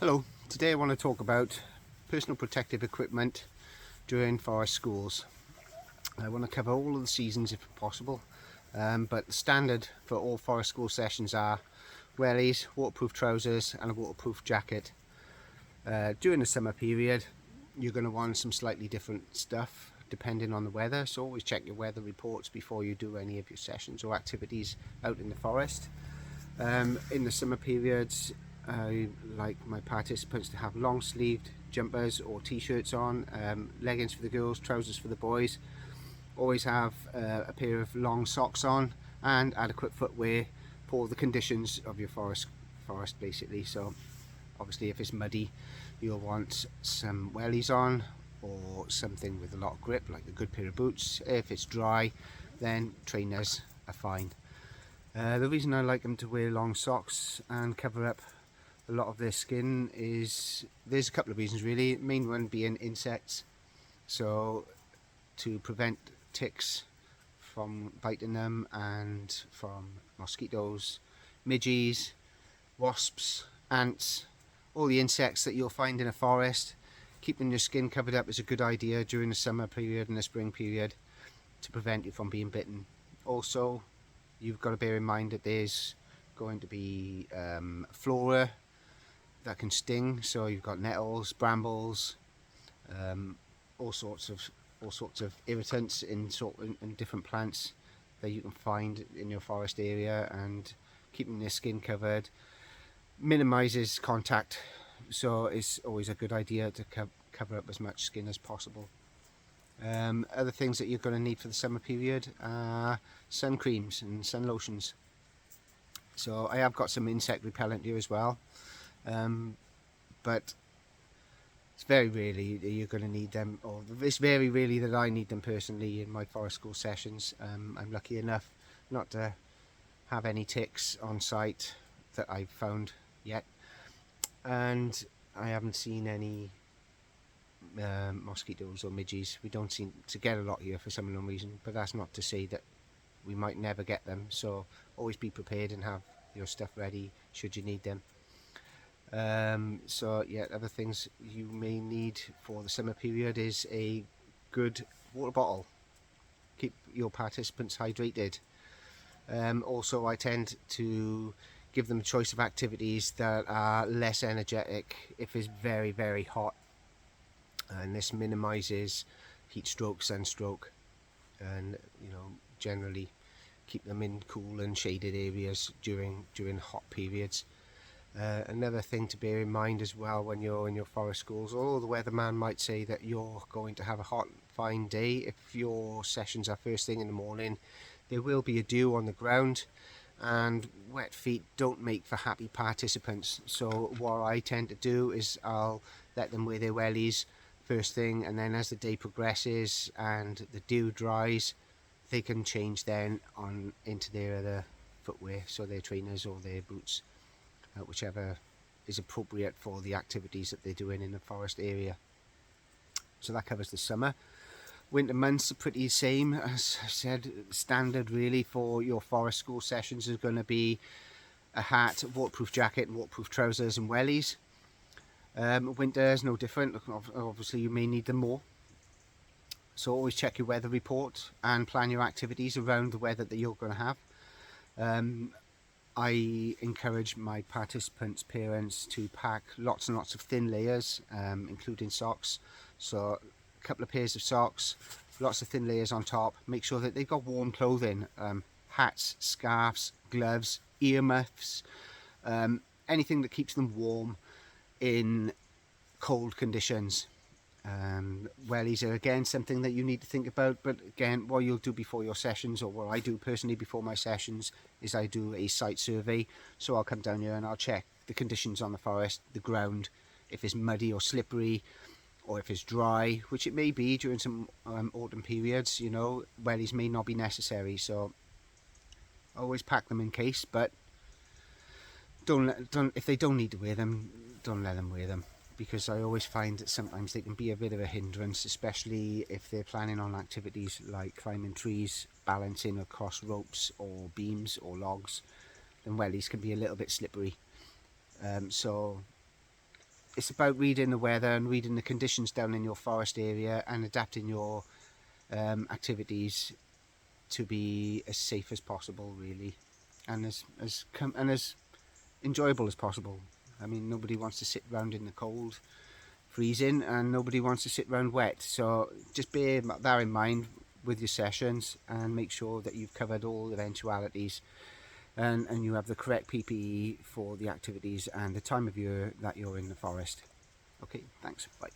Hello, today I want to talk about personal protective equipment during forest schools. I want to cover all of the seasons if possible, but the standard for all forest school sessions are wellies, waterproof trousers and a waterproof jacket. During the summer period you're going to want some slightly different stuff depending on the weather, so always check your weather reports before you do any of your sessions or activities out in the forest. In the summer periods, I like my participants to have long sleeved jumpers or t-shirts on, leggings for the girls, trousers for the boys. Always have a pair of long socks on and adequate footwear for the conditions of your forest basically. So obviously if it's muddy you'll want some wellies on or something with a lot of grip like a good pair of boots. If it's dry then trainers are fine. The reason I like them to wear long socks and cover up a lot of their skin is there's a couple of reasons really. Main one being insects, so to prevent ticks from biting them and from mosquitoes, midges, wasps, ants, all the insects that you'll find in a forest. Keeping your skin covered up is a good idea during the summer period and the spring period to prevent you from being bitten. Also, you've got to bear in mind that there's going to be flora that can sting, so you've got nettles, brambles, um, all sorts of irritants in different plants that you can find in your forest area, and keeping their skin covered minimizes contact, so it's always a good idea to cover up as much skin as possible. Other things that you're going to need for the summer period are sun creams and sun lotions. So I have got some insect repellent here as well, but it's very rarely that you're going to need them, or it's very rarely that I need them personally in my forest school sessions. I'm lucky enough not to have any ticks on site that I've found yet, and I haven't seen any mosquitoes or midges. We don't seem to get a lot here for some unknown reason, but that's not to say that we might never get them, so always be prepared and have your stuff ready should you need them. So yeah, other things you may need for the summer period is a good water bottle. Keep your participants hydrated. Also, I tend to give them a choice of activities that are less energetic if it's very, very hot, and this minimises heat stroke, sunstroke, and generally keep them in cool and shaded areas during hot periods. Another thing to bear in mind as well when you're in your forest schools, although the weatherman might say that you're going to have a hot fine day, if your sessions are first thing in the morning there will be a dew on the ground, and wet feet don't make for happy participants. So what I tend to do is I'll let them wear their wellies first thing, and then as the day progresses and the dew dries they can change then on into their other footwear, so their trainers or their boots, whichever is appropriate for the activities that they're doing in the forest area. So that covers the summer. Winter months are pretty same, as I said. Standard really for your forest school sessions is going to be a hat, waterproof jacket and waterproof trousers and wellies. Winter is no different. Obviously you may need them more, so always check your weather report and plan your activities around the weather that you're going to have. I encourage my participants' parents to pack lots and lots of thin layers, including socks. So a couple of pairs of socks, lots of thin layers on top. Make sure that they've got warm clothing, hats, scarves, gloves, earmuffs, anything that keeps them warm in cold conditions. Wellies are again something that you need to think about, but again what you'll do before your sessions, or what I do personally before my sessions, is I do a site survey. So I'll come down here and I'll check the conditions on the forest, the ground, if it's muddy or slippery, or if it's dry, which it may be during some autumn periods. Wellies may not be necessary, so always pack them in case, but don't if they don't need to wear them, don't let them wear them, because I always find that sometimes they can be a bit of a hindrance, especially if they're planning on activities like climbing trees, balancing across ropes or beams or logs. Then wellies can be a little bit slippery, so it's about reading the weather and reading the conditions down in your forest area and adapting your activities to be as safe as possible, really, and as enjoyable as possible. I mean, nobody wants to sit around in the cold, freezing, and nobody wants to sit around wet. So just bear that in mind with your sessions, and make sure that you've covered all eventualities, and you have the correct PPE for the activities and the time of year that you're in the forest. Okay, thanks. Bye.